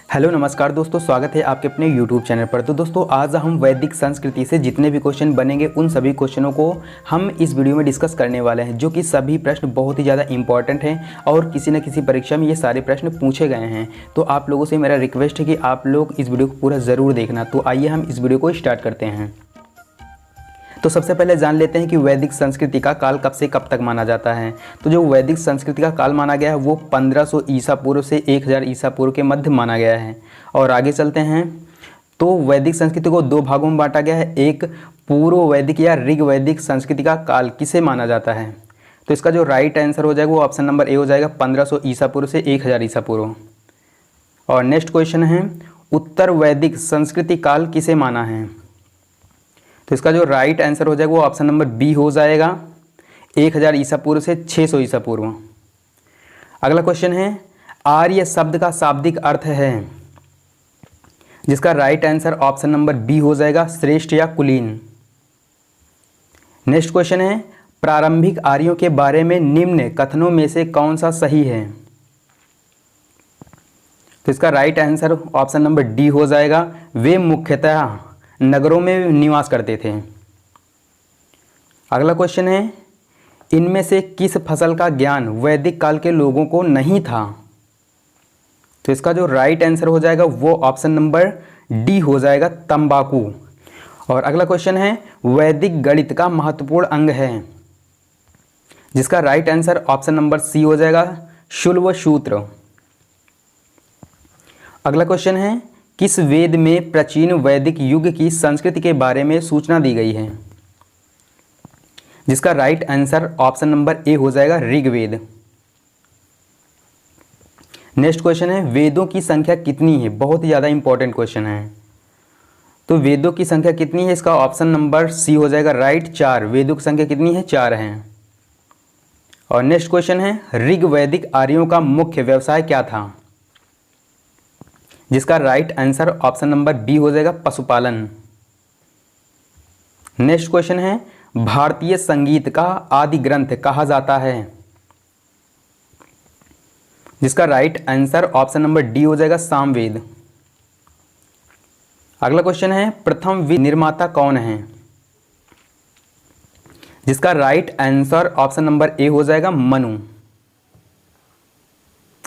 Hello नमस्कार दोस्तों, स्वागत है आपके अपने YouTube चैनल पर। तो दोस्तों आज हम वैदिक संस्कृति से जितने भी क्वेश्चन बनेंगे उन सभी क्वेश्चनों को हम इस वीडियो में डिस्कस करने वाले हैं, जो कि सभी प्रश्न बहुत ही ज़्यादा इंपॉर्टेंट हैं और किसी न किसी परीक्षा में ये सारे प्रश्न पूछे गए हैं। तो आप लोगों से मेरा रिक्वेस्ट है कि आप लोग इस वीडियो को पूरा ज़रूर देखना। तो आइए हम इस वीडियो को स्टार्ट करते हैं। तो सबसे पहले जान लेते हैं कि वैदिक संस्कृति का काल कब से कब तक माना जाता है। तो जो वैदिक संस्कृति का काल माना गया है वो 1500 ईसा पूर्व से 1000 ईसा पूर्व के मध्य माना गया है। और आगे चलते हैं तो वैदिक संस्कृति को दो भागों में बांटा गया है। एक पूर्व वैदिक या ऋग वैदिक संस्कृति का काल किसे माना जाता है। तो इसका जो राइट आंसर हो जाएगा वो ऑप्शन नंबर ए हो जाएगा, 1500 ईसा पूर्व से 1000 ईसा पूर्व। और नेक्स्ट क्वेश्चन है, उत्तर वैदिक संस्कृति काल किसे माना है। तो इसका जो राइट आंसर हो जाएगा वो ऑप्शन नंबर बी हो जाएगा, 1000 ईसा पूर्व से 600 ईसा पूर्व। अगला क्वेश्चन है, आर्य शब्द का शाब्दिक अर्थ है, जिसका right answer option number B हो जाएगा, श्रेष्ठ या कुलीन। नेक्स्ट क्वेश्चन है, प्रारंभिक आर्यों के बारे में निम्न कथनों में से कौन सा सही है। तो इसका right answer option number D हो जाएगा, वे मुख्यतः नगरों में निवास करते थे। अगला क्वेश्चन है, इनमें से किस फसल का ज्ञान वैदिक काल के लोगों को नहीं था। तो इसका जो राइट आंसर हो जाएगा वो ऑप्शन नंबर डी हो जाएगा, तंबाकू। और अगला क्वेश्चन है, वैदिक गणित का महत्वपूर्ण अंग है, जिसका right answer option number C हो जाएगा, शुल्ब सूत्र। अगला क्वेश्चन है, किस वेद में प्राचीन वैदिक युग की संस्कृति के बारे में सूचना दी गई है, जिसका right answer option number A हो जाएगा, ऋग्वेद। नेक्स्ट क्वेश्चन है, वेदों की संख्या कितनी है। बहुत ही ज़्यादा इंपॉर्टेंट क्वेश्चन है। तो वेदों की संख्या कितनी है, इसका ऑप्शन नंबर सी हो जाएगा, राइट, 4। वेदों की संख्या कितनी है, 4 हैं। और नेक्स्ट क्वेश्चन है, ऋग्वैदिक आर्यों का मुख्य व्यवसाय क्या था, जिसका right answer option number B हो जाएगा, पशुपालन। नेक्स्ट क्वेश्चन है, भारतीय संगीत का आदि ग्रंथ कहा जाता है, जिसका right answer option number D हो जाएगा, सामवेद। अगला क्वेश्चन है, प्रथम विश्व निर्माता कौन है, जिसका right answer option number A हो जाएगा, मनु।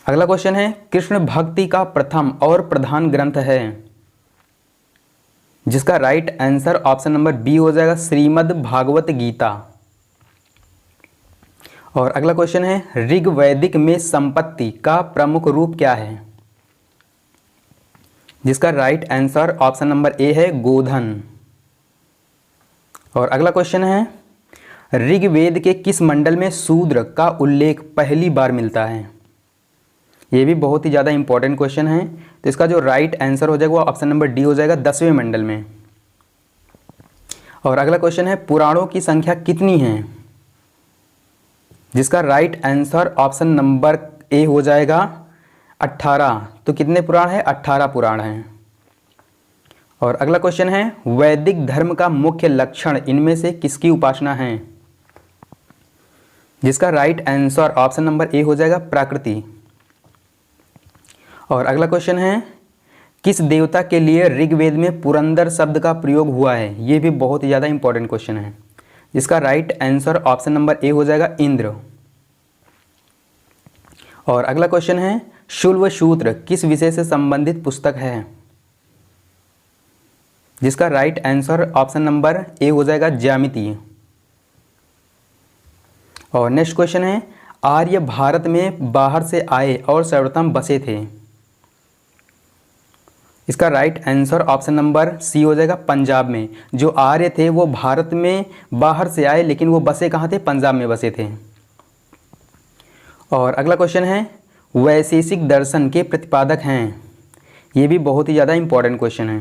अगला क्वेश्चन है, कृष्ण भक्ति का प्रथम और प्रधान ग्रंथ है, जिसका right answer option number B हो जाएगा, श्रीमद् भागवत गीता। और अगला क्वेश्चन है, ऋग्वैदिक में संपत्ति का प्रमुख रूप क्या है, जिसका right answer option number A है, गोधन। और अगला क्वेश्चन है, ऋग्वेद के किस मंडल में शूद्र का उल्लेख पहली बार मिलता है। ये भी बहुत ही ज़्यादा इंपॉर्टेंट क्वेश्चन है। तो इसका जो राइट आंसर हो जाएगा वो ऑप्शन नंबर डी हो जाएगा, 10वें मंडल में। और अगला क्वेश्चन है, पुराणों की संख्या कितनी है, जिसका right answer option number A हो जाएगा, 18। तो कितने पुराण है, 18 पुराण हैं। और अगला क्वेश्चन है, वैदिक धर्म का मुख्य लक्षण इनमें से किसकी उपासना है, जिसका right answer option number A हो जाएगा, प्रकृति। और अगला क्वेश्चन है, किस देवता के लिए ऋग्वेद में पुरंदर शब्द का प्रयोग हुआ है। ये भी बहुत ही ज़्यादा इंपॉर्टेंट क्वेश्चन है, जिसका right answer option number A हो जाएगा, इंद्र। और अगला क्वेश्चन है, शुल्ब सूत्र किस विषय से संबंधित पुस्तक है, जिसका right answer option number A हो जाएगा, ज्यामिति। और नेक्स्ट क्वेश्चन है, आर्य भारत में बाहर से आए और सर्वप्रथम बसे थे, इसका right answer option number C हो जाएगा, पंजाब में। जो आर्य थे वो भारत में बाहर से आए, लेकिन वो बसे कहाँ थे, पंजाब में बसे थे। और अगला क्वेश्चन है, वैशेषिक दर्शन के प्रतिपादक हैं। ये भी बहुत ही ज़्यादा इंपॉर्टेंट क्वेश्चन है,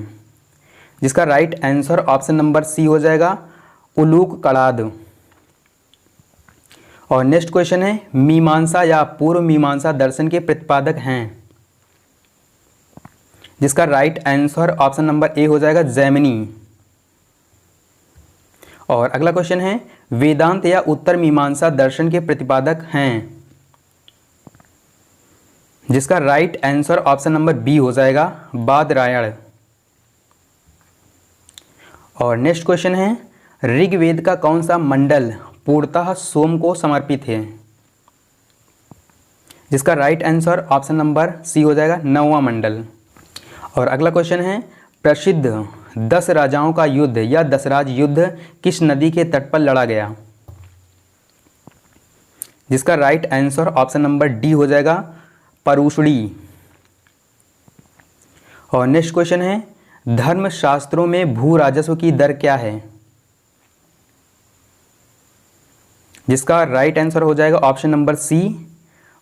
जिसका right answer option number C हो जाएगा, उलूक कलाद। और नेक्स्ट क्वेश्चन है, मीमांसा या पूर्व मीमांसा दर्शन के प्रतिपादक हैं, जिसका right answer option number A हो जाएगा, जैमिनी। और अगला क्वेश्चन है, वेदांत या उत्तर मीमांसा दर्शन के प्रतिपादक हैं, जिसका right answer option number B हो जाएगा बादरायण। और नेक्स्ट क्वेश्चन है, ऋग्वेद का कौन सा मंडल पूर्णतः सोम को समर्पित है? जिसका right answer option number C हो जाएगा नौवां मंडल। और अगला क्वेश्चन है, प्रसिद्ध 10 राजाओं का युद्ध या दशराज युद्ध किस नदी के तट पर लड़ा गया? जिसका right answer option number D हो जाएगा परुशड़ी। और नेक्स्ट क्वेश्चन है, धर्मशास्त्रों में भू राजस्व की दर क्या है? जिसका राइट आंसर हो जाएगा ऑप्शन नंबर सी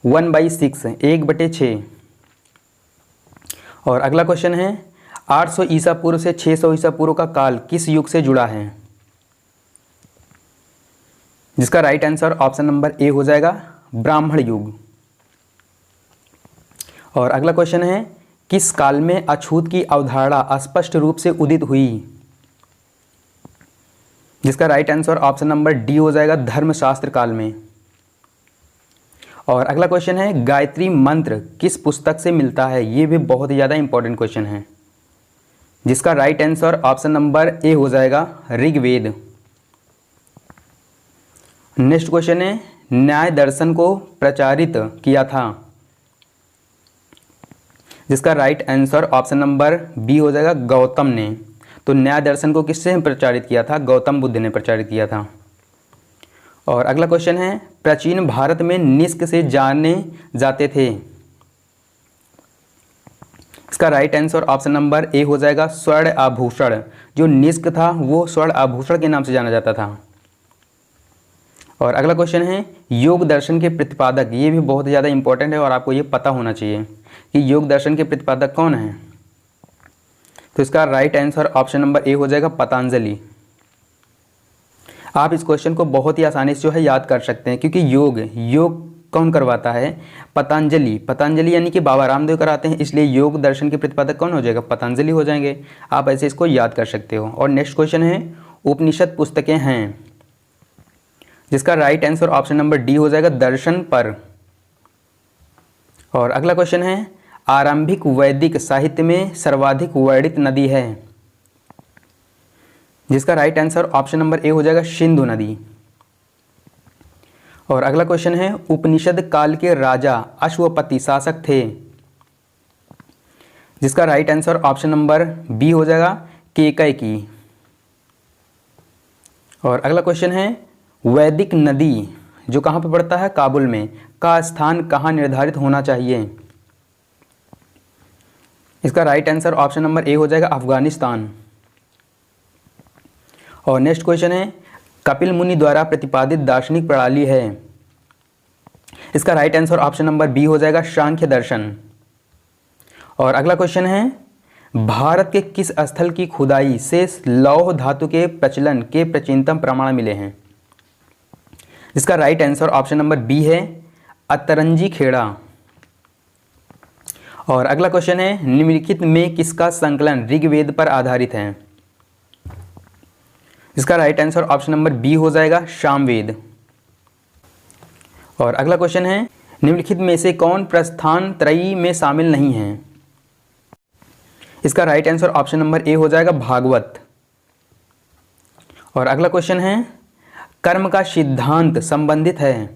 1/6, 1/6। और अगला क्वेश्चन है, 800 ईसा पूर्व से 600 ईसा पूर्व का काल किस युग से जुड़ा है? जिसका right answer option number A हो जाएगा ब्राह्मण युग। और अगला क्वेश्चन है, किस काल में अछूत की अवधारणा स्पष्ट रूप से उदित हुई? जिसका right answer option number D हो जाएगा धर्मशास्त्र काल में। और अगला क्वेश्चन है, गायत्री मंत्र किस पुस्तक से मिलता है? ये भी बहुत ही ज़्यादा इंपॉर्टेंट क्वेश्चन है। जिसका right answer option number A हो जाएगा ऋग्वेद। नेक्स्ट क्वेश्चन है, न्याय दर्शन को प्रचारित किया था? जिसका right answer option number B हो जाएगा गौतम ने। तो न्याय दर्शन को किससे प्रचारित किया था? गौतम बुद्ध ने प्रचारित किया था। और अगला क्वेश्चन है, प्राचीन भारत में निष्क से जाने जाते थे? इसका right answer option number A हो जाएगा स्वर्ण आभूषण। जो निष्क था वो स्वर्ण आभूषण के नाम से जाना जाता था। और अगला क्वेश्चन है, योग दर्शन के प्रतिपादक, ये भी बहुत ज़्यादा इंपॉर्टेंट है और आपको ये पता होना चाहिए कि योग दर्शन के प्रतिपादक कौन है? तो इसका right answer option number A हो जाएगा पतंजलि। आप इस क्वेश्चन को बहुत ही आसानी से जो है याद कर सकते हैं, क्योंकि योग कौन करवाता है? पतंजलि यानी कि बाबा रामदेव कराते हैं, इसलिए योग दर्शन के प्रतिपादक कौन हो जाएगा? पतंजलि हो जाएंगे। आप ऐसे इसको याद कर सकते हो। और नेक्स्ट क्वेश्चन है, उपनिषद पुस्तकें हैं? जिसका right answer option number D हो जाएगा दर्शन पर। और अगला क्वेश्चन है, आरंभिक वैदिक साहित्य में सर्वाधिक वर्णित नदी है? जिसका right answer option number A हो जाएगा सिंधु नदी। और अगला क्वेश्चन है, उपनिषद काल के राजा अश्वपति शासक थे? जिसका right answer option number B हो जाएगा केकई। और अगला क्वेश्चन है, वैदिक नदी जो कहाँ पे पड़ता है? काबुल में, का स्थान कहाँ निर्धारित होना चाहिए? इसका right answer option number A हो जाएगा अफगानिस्तान। और नेक्स्ट क्वेश्चन है, कपिल मुनि द्वारा प्रतिपादित दार्शनिक प्रणाली है? इसका right answer option number B हो जाएगा सांख्य दर्शन। और अगला क्वेश्चन है, भारत के किस स्थल की खुदाई से लौह धातु के प्रचलन के प्राचीनतम प्रमाण मिले हैं? इसका right answer option number B है अतरंजी खेड़ा। और अगला क्वेश्चन है, निम्नलिखित में किसका संकलन ऋग्वेद पर आधारित है? इसका right answer option number B हो जाएगा सामवेद। और अगला क्वेश्चन है, निम्नलिखित में से कौन प्रस्थान त्रयी में शामिल नहीं है? इसका right answer option number A हो जाएगा भागवत। और अगला क्वेश्चन है, कर्म का सिद्धांत संबंधित है?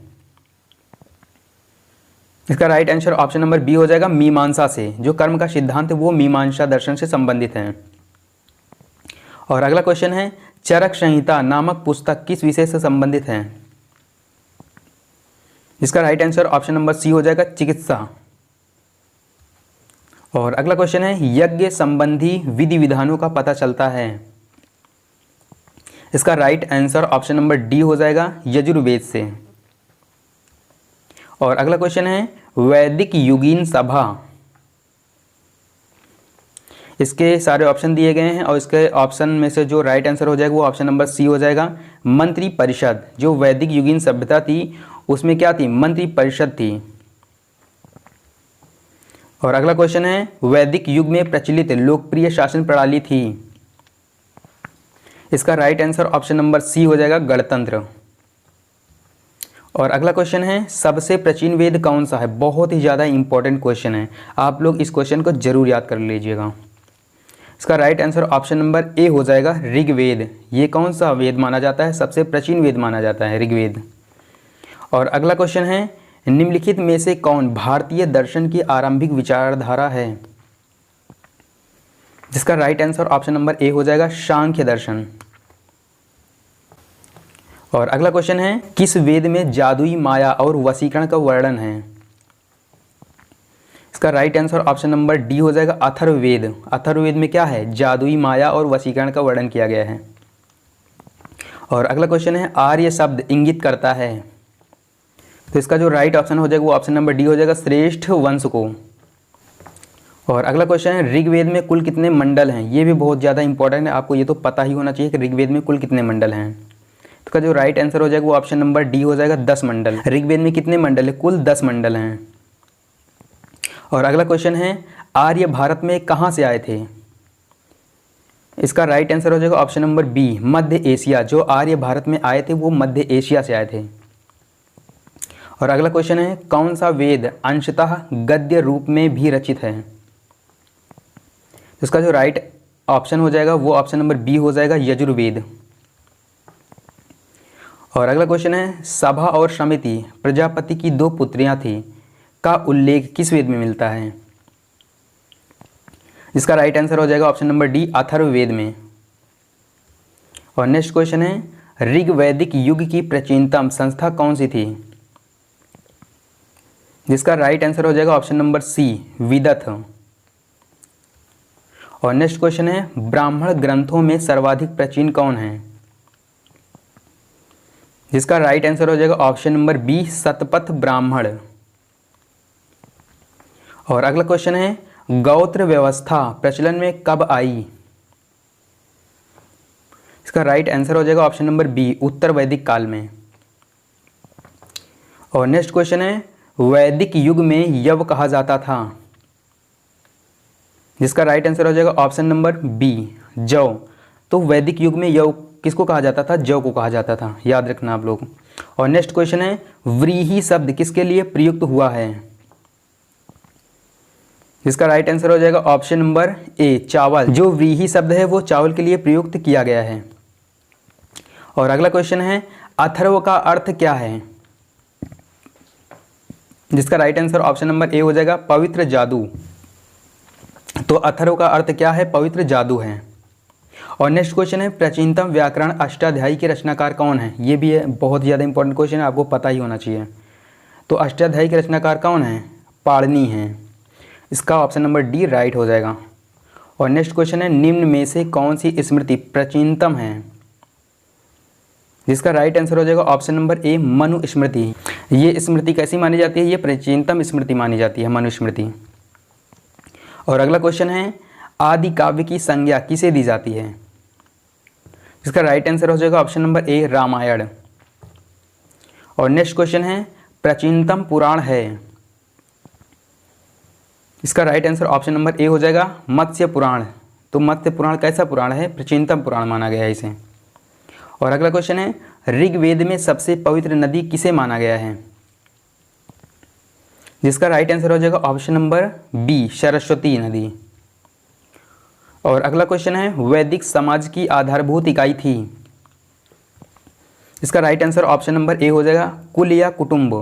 इसका right answer option number B हो जाएगा मीमांसा से। जो कर्म का सिद्धांत है वो मीमांसा दर्शन से संबंधित है। और अगला क्वेश्चन है, चरक संहिता नामक पुस्तक किस विषय से संबंधित है? इसका right answer option number C हो जाएगा चिकित्सा। और अगला क्वेश्चन है, यज्ञ संबंधी विधि विधानों का पता चलता है? इसका right answer option number D हो जाएगा यजुर्वेद से। और अगला क्वेश्चन है, वैदिक युगीन सभा, इसके सारे ऑप्शन दिए गए हैं और इसके ऑप्शन में से जो राइट आंसर हो जाएगा वो ऑप्शन नंबर सी हो जाएगा मंत्री परिषद। जो वैदिक युगीन सभ्यता थी उसमें क्या थी? मंत्री परिषद थी। और अगला क्वेश्चन है, वैदिक युग में प्रचलित लोकप्रिय शासन प्रणाली थी? इसका right answer option number C हो जाएगा गणतंत्र। और अगला क्वेश्चन है सबसे प्राचीन वेद कौन सा है। बहुत ही ज़्यादा इंपॉर्टेंट क्वेश्चन है, आप लोग इस क्वेश्चन को जरूर याद कर लीजिएगा। इसका right answer option number A हो जाएगा ऋग्वेद। ये कौन सा वेद माना जाता है, सबसे प्राचीन वेद माना जाता है ऋग्वेद। और अगला क्वेश्चन है निम्नलिखित में से कौन भारतीय दर्शन की आरंभिक विचारधारा है, जिसका right answer option number A हो जाएगा सांख्य दर्शन। और अगला क्वेश्चन है किस वेद में जादुई माया और वशीकरण का वर्णन है। इसका right answer option number D हो जाएगा अथर्ववेद। अथर्ववेद में क्या है, जादुई माया और वशीकरण का वर्णन किया गया है। और अगला क्वेश्चन है आर्य शब्द इंगित करता है, तो इसका जो राइट ऑप्शन हो जाएगा वो ऑप्शन नंबर डी हो जाएगा श्रेष्ठ वंश को। और अगला क्वेश्चन है ऋग्वेद में कुल कितने मंडल हैं। ये भी बहुत ज़्यादा इंपॉर्टेंट है, आपको ये तो पता ही होना चाहिए कि ऋग्वेद में कुल कितने मंडल हैं। तो इसका जो राइट आंसर हो जाएगा वो ऑप्शन नंबर डी हो जाएगा 10 मंडल। ऋग्वेद में कितने मंडल है, कुल 10 मंडल हैं। और अगला क्वेश्चन है आर्य भारत में कहाँ से आए थे। इसका राइट आंसर हो जाएगा ऑप्शन नंबर बी मध्य एशिया। जो आर्य भारत में आए थे वो मध्य एशिया से आए थे। और अगला क्वेश्चन है कौन सा वेद अंशतः गद्य रूप में भी रचित है। इसका जो राइट ऑप्शन हो जाएगा वो ऑप्शन नंबर बी हो जाएगा यजुर्वेद। और अगला क्वेश्चन है सभा और समिति प्रजापति की 2 पुत्रियां थी का उल्लेख किस वेद में मिलता है। इसका राइट आंसर हो जाएगा ऑप्शन नंबर डी अथर्ववेद में। और नेक्स्ट क्वेश्चन है ऋग्वैदिक युग की प्राचीनतम संस्था कौन सी थी। जिसका राइट आंसर हो जाएगा ऑप्शन नंबर सी विदथ। और नेक्स्ट क्वेश्चन है ब्राह्मण ग्रंथों में सर्वाधिक प्राचीन कौन है। जिसका राइट आंसर हो जाएगा option number B Shatapatha Brahmana. और अगला क्वेश्चन है गौत्र व्यवस्था प्रचलन में कब आई। इसका राइट आंसर हो जाएगा ऑप्शन नंबर बी उत्तर वैदिक काल में। और नेक्स्ट क्वेश्चन है वैदिक युग में यव कहा जाता था। जिसका राइट आंसर हो जाएगा ऑप्शन नंबर बी जौ। तो वैदिक युग में यव किसको कहा जाता था, जौ को कहा जाता था, याद रखना आप लोग। और नेक्स्ट क्वेश्चन है व्रीहि शब्द किसके लिए प्रयुक्त हुआ है। जिसका राइट आंसर हो जाएगा ऑप्शन नंबर ए चावल। जो व्रीहि शब्द है वो चावल के लिए प्रयुक्त किया गया है। और अगला क्वेश्चन है अथर्व का अर्थ क्या है। जिसका right answer option number A हो जाएगा पवित्र जादू। तो अथर्व का अर्थ क्या है, पवित्र जादू है। और नेक्स्ट क्वेश्चन है प्राचीनतम व्याकरण अष्टाध्यायी के रचनाकार कौन है। ये भी है बहुत ज़्यादा इंपॉर्टेंट क्वेश्चन है, आपको पता ही होना चाहिए। तो अष्टाध्यायी के रचनाकार कौन है, पाणिनि है। इसका ऑप्शन नंबर डी राइट हो जाएगा। और नेक्स्ट क्वेश्चन है निम्न में से कौन सी स्मृति प्राचीनतम है। जिसका राइट आंसर हो जाएगा ऑप्शन नंबर ए मनुस्मृति। ये स्मृति कैसी मानी जाती है, ये प्राचीनतम स्मृति मानी जाती है मनुस्मृति। और अगला क्वेश्चन है आदि काव्य की संज्ञा किसे दी जाती है। इसका राइट आंसर हो जाएगा ऑप्शन नंबर ए रामायण। और नेक्स्ट क्वेश्चन है प्राचीनतम पुराण है। इसका right answer option number A हो जाएगा मत्स्य पुराण। तो मत्स्य पुराण कैसा पुराण है, प्राचीनतम पुराण माना गया है इसे। और अगला क्वेश्चन है ऋग्वेद में सबसे पवित्र नदी किसे माना गया है। जिसका राइट आंसर हो जाएगा ऑप्शन नंबर बी सरस्वती नदी। और अगला क्वेश्चन है वैदिक समाज की आधारभूत इकाई थी। इसका right answer option number A हो जाएगा कुल या कुटुंब।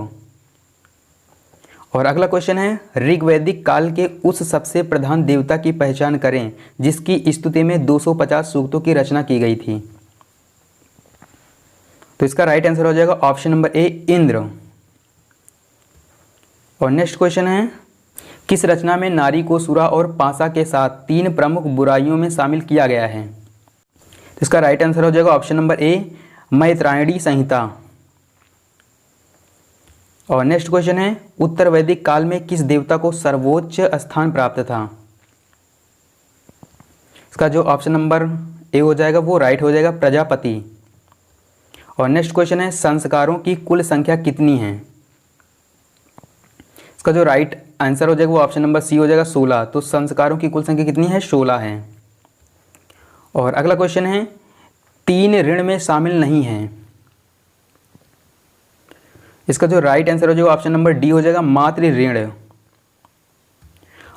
और अगला क्वेश्चन है ऋग्वैदिक काल के उस सबसे प्रधान देवता की पहचान करें जिसकी स्तुति में 250 सूक्तों की रचना की गई थी। तो इसका राइट आंसर हो जाएगा ऑप्शन नंबर ए इंद्र। और नेक्स्ट क्वेश्चन है किस रचना में नारी को सुरा और पासा के साथ 3 प्रमुख बुराइयों में शामिल किया गया है। तो इसका राइट आंसर हो जाएगा ऑप्शन नंबर ए मैत्रायणी संहिता। और नेक्स्ट क्वेश्चन है उत्तर वैदिक काल में किस देवता को सर्वोच्च स्थान प्राप्त था। इसका जो ऑप्शन नंबर ए हो जाएगा वो राइट हो जाएगा प्रजापति। और नेक्स्ट क्वेश्चन है संस्कारों की कुल संख्या कितनी है। इसका जो राइट आंसर हो जाएगा वो ऑप्शन नंबर सी हो जाएगा 16। तो संस्कारों की कुल संख्या कितनी है, 16 है। और अगला क्वेश्चन है 3 ऋण में शामिल नहीं है। इसका जो राइट आंसर हो जाएगा ऑप्शन नंबर डी हो जाएगा, मातृ ऋण।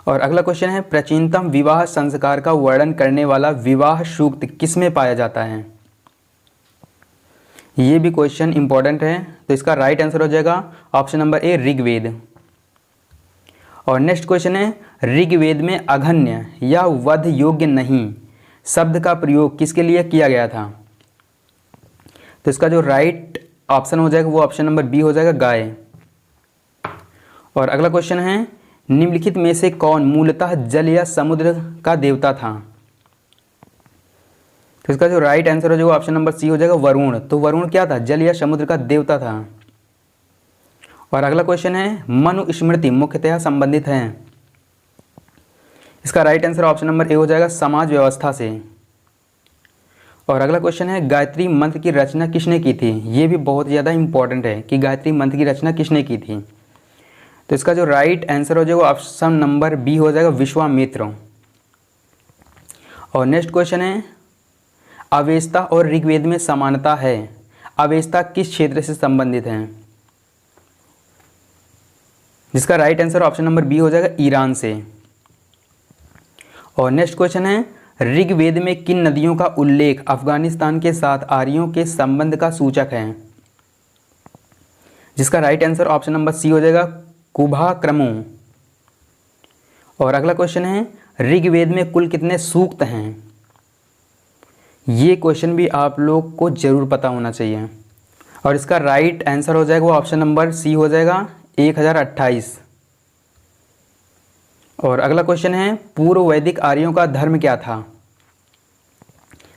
और अगला क्वेश्चन है, प्राचीनतम विवाह संस्कार का वर्णन करने वाला विवाह सूक्त किसमें पाया जाता है? ये भी क्वेश्चन इंपॉर्टेंट है, तो इसका राइट आंसर हो जाएगा ऑप्शन नंबर ए, ऋग्वेद। और नेक्स्ट क्वेश्चन है, ऋग्वेद में अघन्य या वध योग्य नहीं शब्द का प्रयोग किसके लिए किया गया था? तो इसका जो राइट ऑप्शन हो जाएगा वो ऑप्शन नंबर बी हो जाएगा, गाय। और अगला क्वेश्चन है, निम्नलिखित में से कौन मूलतः जल या समुद्र का देवता था? तो इसका जो राइट आंसर हो जाएगा ऑप्शन नंबर सी हो जाएगा, वरुण। तो वरुण क्या था? जल या समुद्र का देवता था। और अगला क्वेश्चन है, मनुस्मृति मुख्यतः संबंधित है। इसका right answer option number A हो जाएगा, समाज व्यवस्था से। और अगला क्वेश्चन है, गायत्री मंत्र की रचना किसने की थी? ये भी बहुत ज़्यादा इंपॉर्टेंट है कि गायत्री मंत्र की रचना किसने की थी। तो इसका जो राइट आंसर हो जाएगा ऑप्शन नंबर बी हो जाएगा, विश्वामित्र। और नेक्स्ट क्वेश्चन है, अवेस्ता और ऋग्वेद में समानता है, अवेस्ता किस क्षेत्र से संबंधित है? जिसका right answer option number B हो जाएगा, ईरान से। और नेक्स्ट क्वेश्चन है, ऋग्वेद में किन नदियों का उल्लेख अफगानिस्तान के साथ आर्यों के संबंध का सूचक है? जिसका right answer option number C हो जाएगा, कुभाक्रमु। और अगला क्वेश्चन है, ऋग्वेद में कुल कितने सूक्त हैं? ये क्वेश्चन भी आप लोग को जरूर पता होना चाहिए। और इसका राइट आंसर हो जाएगा वो ऑप्शन नंबर सी हो जाएगा, 1028। और अगला क्वेश्चन है, पूर्व वैदिक आर्यों का धर्म क्या था?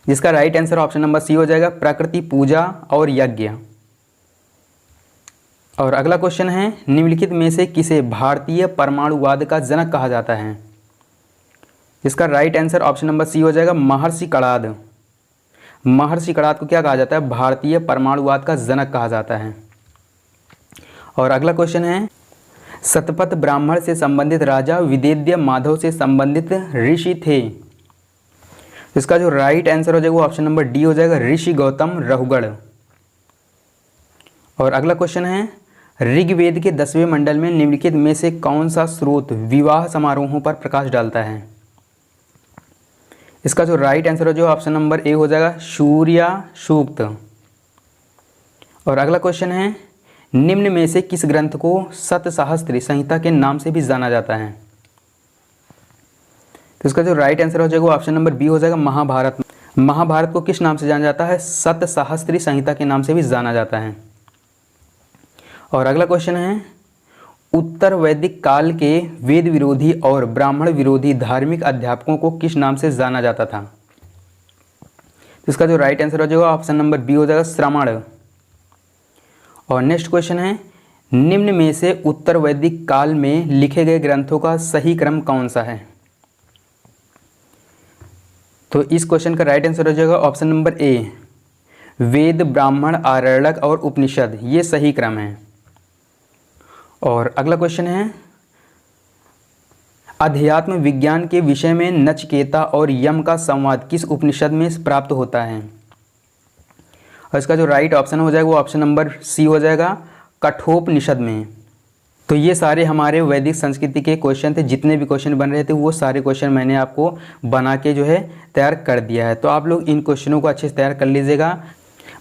जिसका right answer option number C हो जाएगा, प्रकृति पूजा और यज्ञ। और अगला क्वेश्चन है, निम्नलिखित में से किसे भारतीय परमाणुवाद का जनक कहा जाता है? जिसका right answer option number C हो जाएगा, महर्षि कणाद। महर्षि कणाद को क्या कहा जाता है? भारतीय परमाणुवाद का जनक कहा जाता है। और अगला क्वेश्चन है, शतपथ ब्राह्मण से संबंधित राजा विदेद्य माधव से संबंधित ऋषि थे। इसका जो राइट आंसर हो जाएगा वो ऑप्शन नंबर डी हो जाएगा, ऋषि गौतम रहुगढ़। और अगला क्वेश्चन है, ऋग्वेद के 10वें मंडल में निम्नलिखित में से कौन सा स्रोत विवाह समारोहों पर प्रकाश डालता है? इसका जो राइट आंसर हो जाएगा ऑप्शन नंबर ए हो जाएगा, सूर्या सूक्त। और अगला क्वेश्चन है, निम्न में से किस ग्रंथ को सतसहस्त्री संहिता के नाम से भी जाना जाता है? तो इसका जो राइट आंसर हो जाएगा ऑप्शन नंबर बी हो जाएगा, महाभारत। महाभारत को किस नाम से जाना जाता है? सतसहस्त्री संहिता के नाम से भी जाना जाता है। और अगला क्वेश्चन है, उत्तर वैदिक काल के वेद विरोधी और ब्राह्मण विरोधी धार्मिक अध्यापकों को किस नाम से जाना जाता था? इसका जो राइट आंसर हो जाएगा ऑप्शन नंबर बी हो जाएगा, श्रमण। और नेक्स्ट क्वेश्चन है, निम्न में से उत्तर वैदिक काल में लिखे गए ग्रंथों का सही क्रम कौन सा है? तो इस क्वेश्चन का राइट आंसर हो जाएगा ऑप्शन नंबर ए, वेद, ब्राह्मण, आरण्यक और उपनिषद, ये सही क्रम है। और अगला क्वेश्चन है, अध्यात्म विज्ञान के विषय में नचिकेता और यम का संवाद किस उपनिषद में प्राप्त होता है? और इसका जो राइट ऑप्शन हो जाएगा वो ऑप्शन नंबर सी हो जाएगा, कठोपनिषद में। तो ये सारे हमारे वैदिक संस्कृति के क्वेश्चन थे। जितने भी क्वेश्चन बन रहे थे वो सारे क्वेश्चन मैंने आपको बना के जो है तैयार कर दिया है। तो आप लोग इन क्वेश्चनों को अच्छे से तैयार कर लीजिएगा।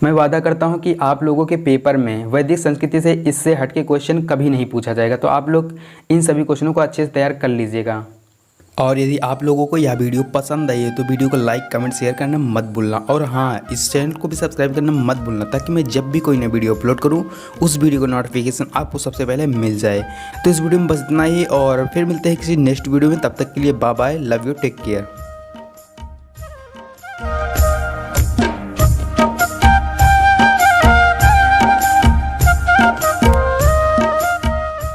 मैं वादा करता हूं कि आप लोगों के पेपर में वैदिक संस्कृति से इससे हटके क्वेश्चन कभी नहीं पूछा जाएगा। तो आप लोग इन सभी क्वेश्चनों को अच्छे से तैयार कर लीजिएगा। और यदि आप लोगों को यह वीडियो पसंद आई है तो वीडियो को लाइक, कमेंट, शेयर करना मत भूलना। और हाँ, इस चैनल को भी सब्सक्राइब करना मत भूलना, ताकि मैं जब भी कोई नई वीडियो अपलोड करूँ उस वीडियो का नोटिफिकेशन आपको सबसे पहले मिल जाए। तो इस वीडियो में बस इतना ही, और फिर मिलते हैं किसी नेक्स्ट वीडियो में। तब तक के लिए bye bye, love you, take care.